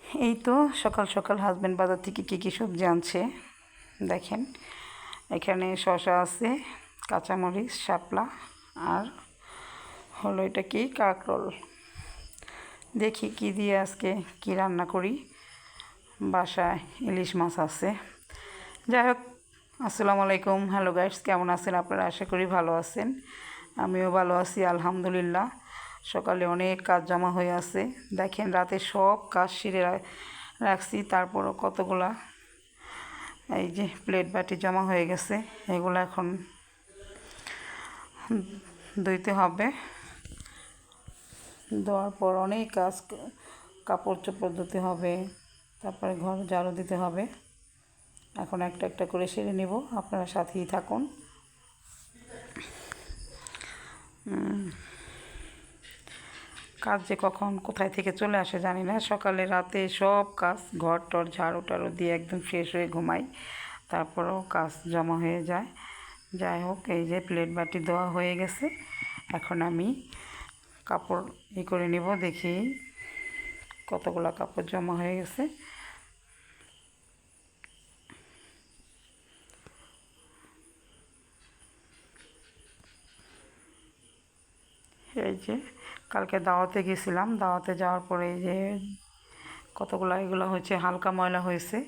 এই তো সকাল সকাল হাজব্যান্ড বাজার থেকে কী সবজি আনছে দেখেন। এখানে শসা আছে, কাঁচামরিচ, শাপলা আর হলো এটা কি কাঁকরোল। দেখি কি দিয়ে আজকে কি রান্না করি। বাসায় ইলিশ মাছ আছে। যাই হোক, আসসালামু আলাইকুম, হ্যালো গাইস, কেমন আছেন আপনারা? আশা করি ভালো আছেন। আমিও ভালো আছি আলহামদুলিল্লাহ। সকালে অনেক কাজ জমা হয়ে আছে, দেখেন রাতে সব কাজ সেরে রাখছি, তারপরও কতগুলা এই যে প্লেট বাটি জমা হয়ে গেছে, এগুলো এখন ধুইতে হবে। ধোয়ার পর অনেক কাজ, কাপড় চোপড় ধুতে হবে, তারপরে ঘর ঝাড়ু দিতে হবে। এখন একটা একটা করে সেরে নেব, আপনারা সাথেই থাকুন। কাজ যে কখন কোথায় থেকে চলে আসে জানি না। সকালে রাতে সব কাজ, ঘর টর ঝাড়ু টাড়ু দিয়ে একদম ফ্রেশ হয়ে ঘুমাই, তারপরেও কাজ জমা হয়ে যায়। যাই হোক, এই যে প্লেট বাটি দেওয়া হয়ে গেছে, এখন আমি কাপড় করে নিব। দেখি কতগুলো কাপড় জমা হয়ে গেছে। এই যে কালকে দাওয়াতে গেছিলাম, দাওয়াতে যাওয়ার পরে এই যে কতগুলো এগুলো হচ্ছে হালকা ময়লা হয়েছে,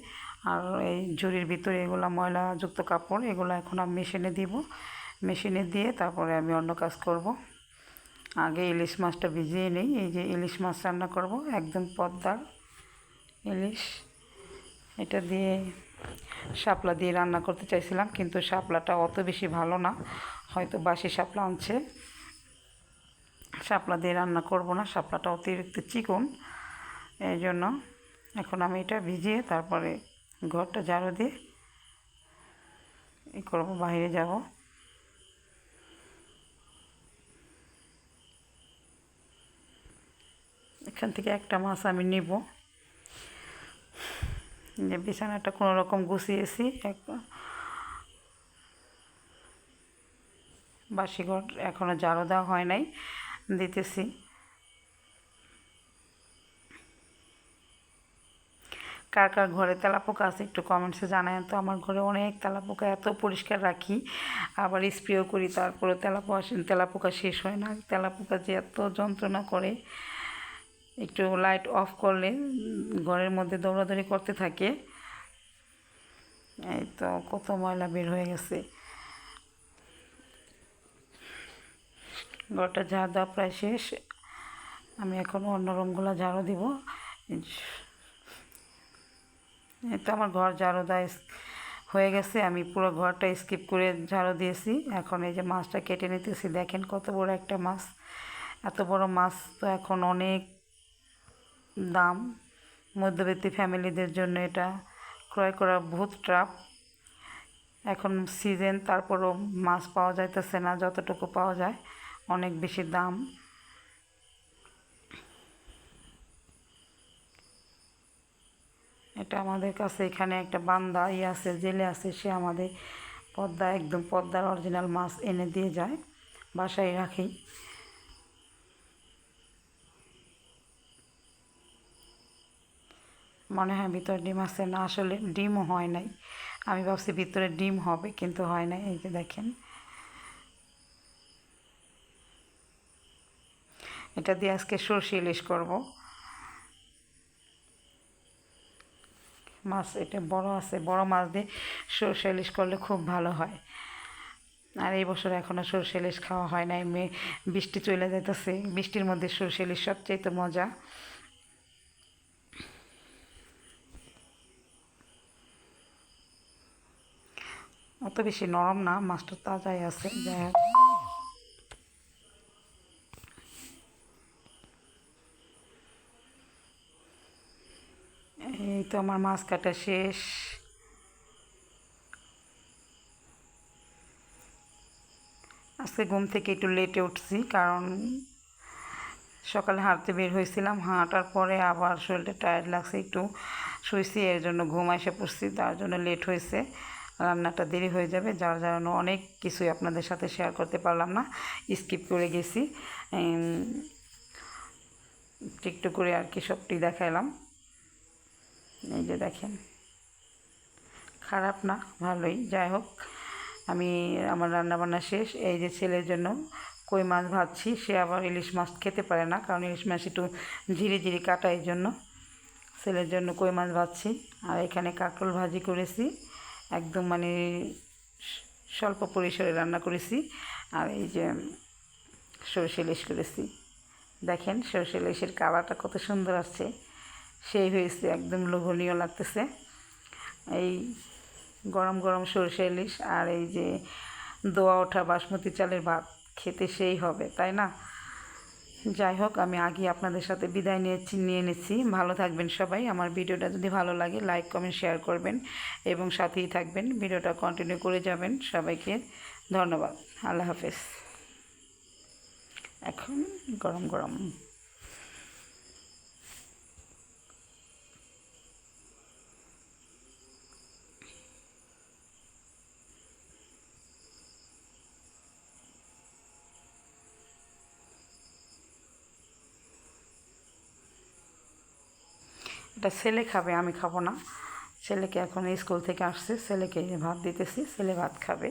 আর এই ঝুড়ির ভিতরে এগুলো ময়লাযুক্ত কাপড়, এগুলো এখন আমি মেশিনে দিব। মেশিনে দিয়ে তারপরে আমি অন্য কাজ করব। আগে ইলিশ মাছটা ভিজিয়ে নিই। এই যে ইলিশ মাছ রান্না করব, একদম পদ্মার ইলিশ। এটা দিয়ে শাপলা দিয়ে রান্না করতে চাইছিলাম, কিন্তু শাপলাটা অত বেশি ভালো না, হয়তো বাসি শাপলা আনছে। শাপলা দিয়ে রান্না করব না, শাপলাটা অতিরিক্ত চিকন, এই জন্য এখন আমি এটা ভিজিয়ে তারপরে ঘরটা ঝাড়ু দিয়ে করবো, বাইরে যাব। এখান থেকে একটা মাছ আমি নিব। যে বিছানাটা কোনো রকম গুছিয়েছি, বাসি ঘর এখনও ঝাড়ু দেওয়া হয় নাই, দিতেছি। কার কার ঘরে তেলাপোকা আছে একটু কমেন্টসে জানায় তো। আমার ঘরে অনেক তেলাপোকা, এত পরিষ্কার রাখি, আবার স্প্রেও করি, তারপরে তেলাপোকা শেষ হয় না। তেলাপোকা যে এত যন্ত্রণা করে, একটু লাইট অফ করলে ঘরের মধ্যে দৌড়াদৌড়ি করতে থাকে। এই তো কত ময়লা বের হয়ে গেছে। ঘরটা ঝাড় দেওয়া প্রায় শেষ, আমি এখন অন্য রুমগুলো ঝাড়ু দিব। এই তো আমার ঘর ঝাড়ু দেওয়া হয়ে গেছে, আমি পুরো ঘরটা স্কিপ করে ঝাড়ু দিয়েছি। এখন এই যে মাছটা কেটে নিতেছি, দেখেন কত বড় একটা মাছ। এত বড় মাছ তো এখন অনেক দাম, মধ্যবিত্ত ফ্যামিলিদের জন্য এটা ক্রয় করা বহুত টাফ। এখন সিজন, তারপরও মাছ পাওয়া যাইতেছে না, যতটুকু পাওয়া যায় অনেক বেশি দাম। এটা আমাদের কাছে এখানে একটা বান্দা আছে, জেলে আছে, সে আমাদের একদম পদ্মার অরিজিনাল মাছ এনে দিয়ে যায়, বাসায় রাখি। মনে হয় ভিতরে ডিম আছে, না আসলে ডিমও হয় নাই। আমি ভাবছি ভিতরে ডিম হবে, কিন্তু হয় নাই। এই যে দেখেন, এটা দিয়ে আজকে সরষে ইলিশ করব। মাছ এটা বড় আছে, বড় মাছ দিয়ে সরষে ইলিশ করলে খুব ভালো হয়। আর এই বছর এখনও সরষে ইলিশ খাওয়া হয় নাই। বৃষ্টি চলে যাইতেছে, বৃষ্টির মধ্যে সরষে ইলিশ সবচেয়ে তো মজা। অত বেশি নরম না, মাছটা তাজাই আছে। যাই হোক, এই তো আমার মাছ কাটা শেষ। আজকে ঘুম থেকে একটু লেটে উঠছি, কারণ সকালে হাঁটতে বের হয়েছিলাম, হাঁটার পরে আবার শরীরটা টায়ার্ড লাগছে, একটু শুয়েছি, এর জন্য ঘুম এসে পড়ছি, তার জন্য লেট হয়েছে। রান্নাটা দেরি হয়ে যাবে, যার জন্য অনেক কিছুই আপনাদের সাথে শেয়ার করতে পারলাম না, স্কিপ করে গেছি। একটু করে আর কি সবটি দেখাইলাম। এই যে দেখেন, খারাপ না, ভালোই। যাই হোক, আমি আমার রান্নাবান্না শেষ। এই যে ছেলের জন্য কই মাছ ভাজছি, সে আবার ইলিশ মাছ খেতে পারে না, কারণ ইলিশ মাছ একটু ঝিরি ঝিরি কাটা, এই জন্য ছেলের জন্য কই মাছ ভাজছি। আর এখানে কাঁকরোল ভাজি করেছি, একদম মানে স্বল্প পরিসরে রান্না করেছি। আর এই যে সরষে ইলিশ করেছি, দেখেন সরষে ইলিশের কালারটা কত সুন্দর আসছে, সেই হয়েছে, একদম লোভনীয় লাগতেছে। এই গরম গরম সরষে ইলিশ আর এই যে দোয়া ওঠা বাসমতি চালের ভাত খেতে সেই হবে, তাই না? যাই হোক, আমি আগে আপনাদের সাথে বিদায় নিয়ে নিচ্ছি। ভালো থাকবেন সবাই। আমার ভিডিওটা যদি ভালো লাগে লাইক কমেন্ট শেয়ার করবেন এবং সাথেই থাকবেন, ভিডিওটা কন্টিনিউ করে যাবেন। সবাইকে ধন্যবাদ। আল্লাহ হাফেজ। এখন গরম গরম এটা ছেলে খাবে, আমি খাবো না। ছেলেকে এখন স্কুল থেকে আসছে, ছেলেকে ভাত দিতেছি, ছেলে ভাত খাবে।